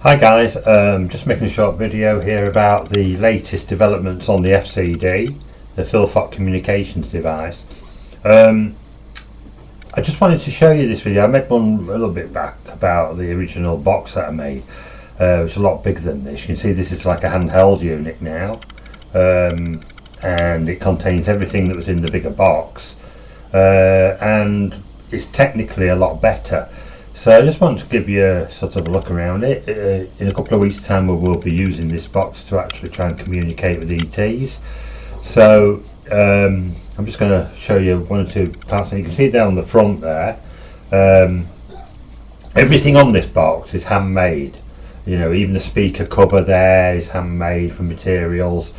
Hi guys, just making a short video here about the latest developments on the FCD, the Philfot communications device. I just wanted to show you this video. I made one a little bit back about the original box that I made. It's a lot bigger than this. You can see this is like a handheld unit now, and it contains everything that was in the bigger box, and it's technically a lot better. So I just want to give you a sort of a look around it. In a couple of weeks time we will be using this box to actually try and communicate with ETs. So I'm just going to show you one or two parts, and you can see down the front there, everything on this box is handmade. You know, even the speaker cover there is handmade from materials.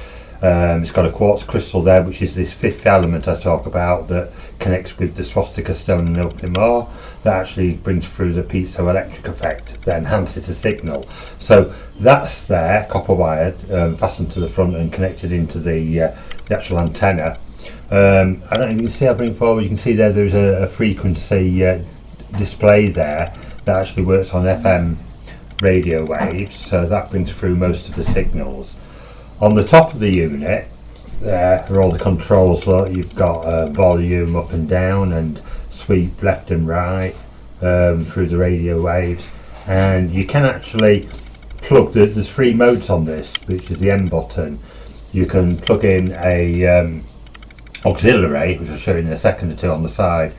It's got a quartz crystal there, which is this fifth element I talk about that connects with the swastika stone and opening ore, that actually brings through the piezoelectric effect that enhances the signal. So that's there, copper wired, fastened to the front and connected into the actual antenna. And you can see, I bring forward, you can see there's a frequency display there that actually works on FM radio waves, so that brings through most of the signals. On the top of the unit there are all the controls. Look, you've got volume up and down and sweep left and right through the radio waves, and you can actually plug there's three modes on this, which is the M button. You can plug in a auxiliary, which I'll show you in a second or two on the side.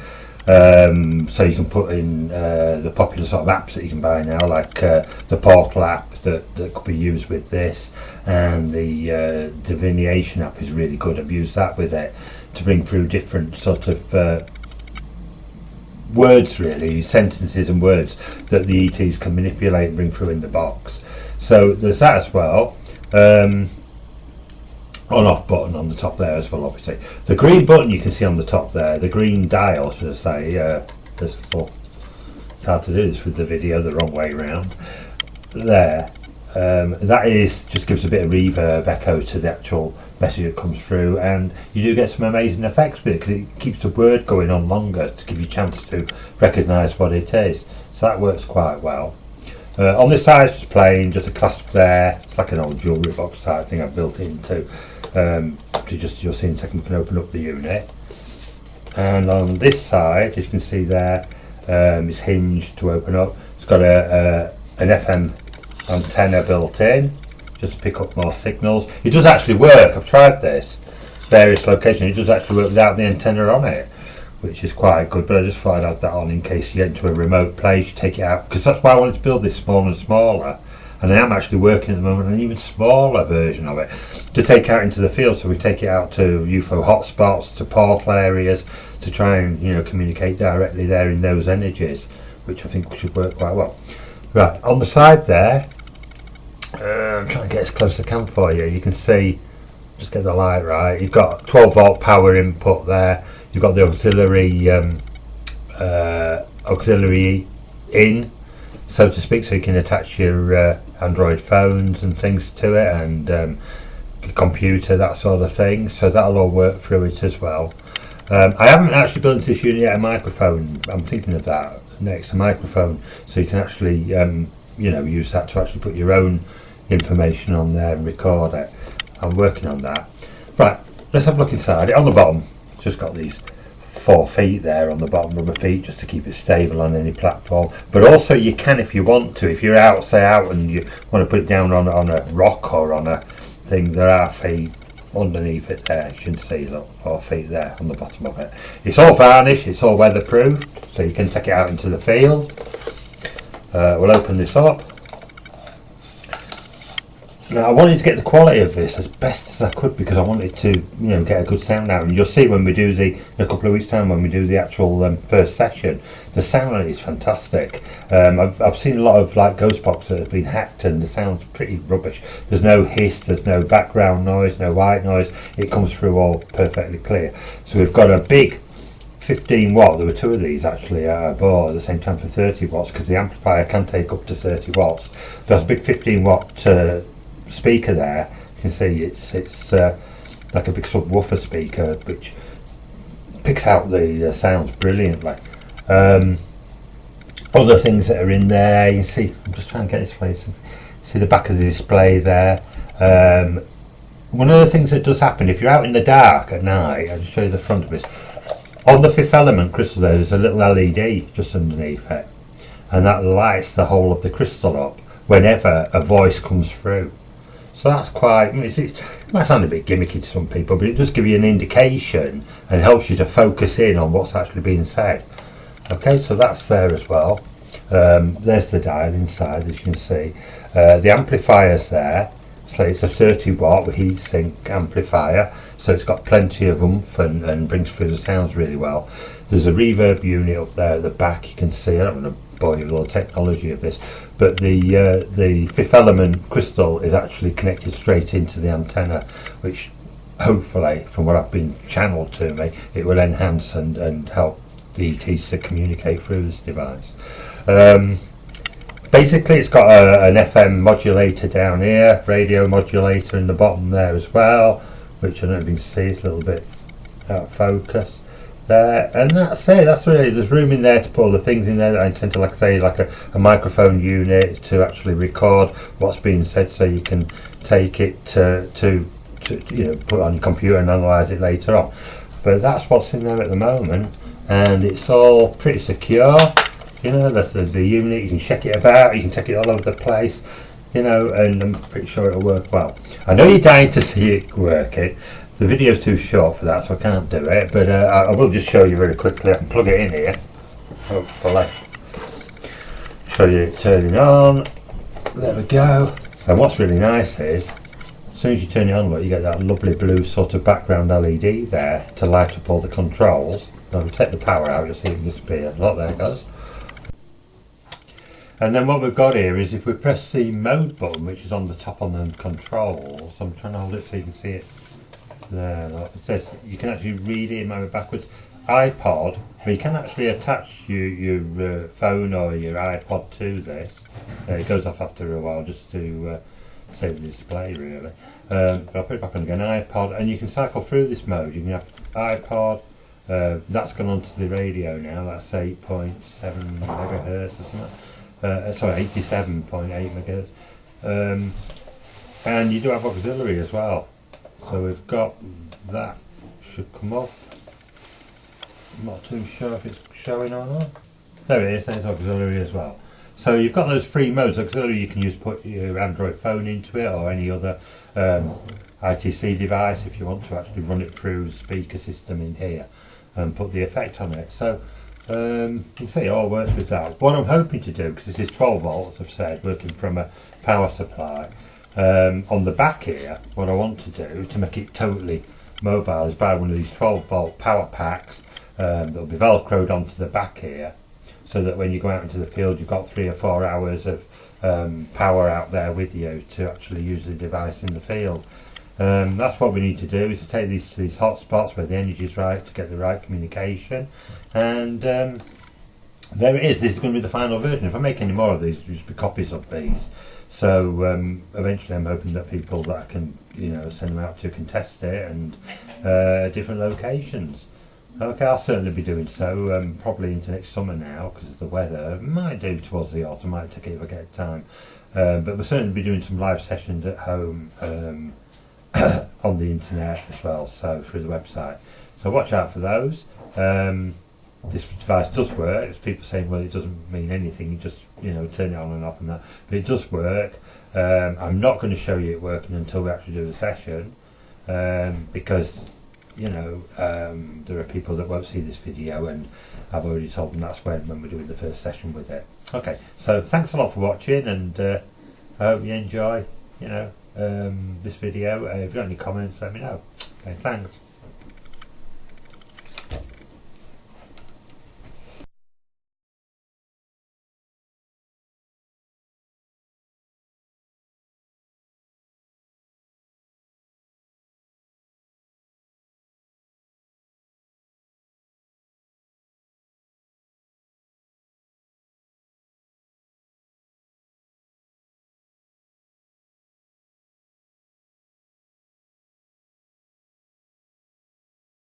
So you can put in the popular sort of apps that you can buy now, like the Portal app that could be used with this, and the Divination app is really good. I've used that with it to bring through different sort of words, really, sentences and words that the ETs can manipulate and bring through in the box. So there's that as well. On-off button on the top there as well, obviously. The green button you can see on the top there, the green dial, should I say. It's hard to do this with the video the wrong way around. There, that is just gives a bit of reverb echo to the actual message that comes through, and you do get some amazing effects with it because it keeps the word going on longer to give you a chance to recognise what it is. So that works quite well. On this side it's just plain, just a clasp there. It's like an old jewellery box type thing I've built into. You'll see in a second we can open up the unit. And on this side, as you can see there, it's hinged to open up. It's got an FM antenna built in, just to pick up more signals. It does actually work. I've tried this, various locations. It does actually work without the antenna on it, which is quite good, but I just thought I'd add that on in case you get into a remote place, you take it out, because that's why I wanted to build this smaller and smaller, and I am actually working at the moment on an even smaller version of it to take out into the field. So we take it out to UFO hotspots, to portal areas, to try and communicate directly there in those energies, which I think should work quite well. Right, on the side there, I'm trying to get as close as I can for you. You can see, just get the light right, you've got 12 volt power input there. You've got the auxiliary in, so to speak, so you can attach your Android phones and things to it, and your computer, that sort of thing. So that'll all work through it as well. I haven't actually built into this unit yet a microphone. I'm thinking of that next, a microphone, so you can actually use that to actually put your own information on there and record it. I'm working on that. Right, let's have a look inside it. On the bottom, just got these 4 feet there on the bottom, rubber feet, just to keep it stable on any platform. But also you can, if you want to, if you're out and you want to put it down on a rock or on a thing, there are feet underneath it there. You can see, look, 4 feet there on the bottom of it. It's all varnished, it's all weatherproof, so you can take it out into the field. We'll open this up. Now I wanted to get the quality of this as best as I could, because I wanted to get a good sound out, and you'll see when we do in a couple of weeks time when we do the actual first session, the sound on it is fantastic. I've seen a lot of like ghost boxes that have been hacked and the sound's pretty rubbish. There's no hiss, there's no background noise, no white noise, it comes through all perfectly clear. So we've got a big 15 watt, there were 2 of these actually I bought at the same time for 30 watts, because the amplifier can take up to 30 watts. There's a big 15 watt speaker there. You can see it's like a big subwoofer speaker which picks out the sounds brilliantly. other things that are in there. You can see, I'm just trying to get this place, see the back of the display there. One of the things that does happen if you're out in the dark at night, I'll just show you the front of this. On the fifth element crystal there's a little LED just underneath it, and that lights the whole of the crystal up whenever a voice comes through. So that's quite, I mean, it might sound a bit gimmicky to some people, but it does give you an indication and helps you to focus in on what's actually being said. Okay, so that's there as well. There's the dial inside, as you can see. The amplifier's there, so it's a 30 watt heatsink amplifier, so it's got plenty of oomph and brings through the sounds really well. There's a reverb unit up there at the back, you can see. I don't want to bore you with all the technology of this, but the fifth element crystal is actually connected straight into the antenna, which hopefully, from what I've been channeled to me, it will enhance and help the ETs to communicate through this device. Basically it's got an FM modulator down here, radio modulator in the bottom there as well, which I don't know if you can see, it's a little bit out of focus there, and that's it. That's really, there's room in there to put all the things in there that I intend to, like I say, like a microphone unit to actually record what's being said, so you can take it to you know, put it on your computer and analyse it later on. But that's what's in there at the moment, and it's all pretty secure. You know, the unit, you can check it about, you can take it all over the place, you know, and I'm pretty sure it'll work well. I know you're dying to see it working. The video's too short for that, so I can't do it, but I will just show you very quickly. I can plug it in here, hopefully. Show you it turning on. There we go. And what's really nice is, as soon as you turn it on, look, you get that lovely blue sort of background LED there to light up all the controls. Now we'll take the power out, just see it disappear. Look, there it goes. And then what we've got here is, if we press the mode button, which is on the top on the controls, I'm trying to hold it so you can see it there. Look, it says you can actually read it in backwards. iPod, but you can actually attach your phone or your iPod to this. It goes off after a while just to save the display really. But I'll put it back on again. iPod, and you can cycle through this mode. You can have iPod. That's gone onto the radio now. That's 8.7 megahertz or something. Sorry, 87.8 megahertz. And you do have auxiliary as well. So we've got that, should come up. I'm not too sure if it's showing or not. There it is, there's auxiliary as well. So you've got those three modes. Auxiliary, you can put your Android phone into it, or any other ITC device if you want to actually run it through the speaker system in here and put the effect on it. So you can see it all works with that. What I'm hoping to do, because this is 12 volts, I've said, working from a power supply, on the back here, what I want to do to make it totally mobile is buy one of these 12 volt power packs that will be velcroed onto the back here, so that when you go out into the field you've got 3 or 4 hours of power out there with you to actually use the device in the field. That's what we need to do, is to take these to these hot spots where the energy is right to get the right communication, and there it is. This is going to be the final version. If I make any more of these, there'll just be copies of these. So eventually I'm hoping that people that I can, you know, send them out to can test it, and different locations. Okay, I'll certainly be doing so, probably into next summer now because of the weather. Might do towards the autumn, might take it if I get time. But we'll certainly be doing some live sessions at home on the internet as well, so through the website. So watch out for those. This device does work. There's people saying, well, it doesn't mean anything, you just, you know, turn it on and off and that, but it does work. I'm not going to show you it working until we actually do the session, because, you know, there are people that won't see this video, and I've already told them that's when we're doing the first session with it. Okay, so thanks a lot for watching, and I hope you enjoy, you know, this video. If you've got any comments, let me know. Okay, thanks.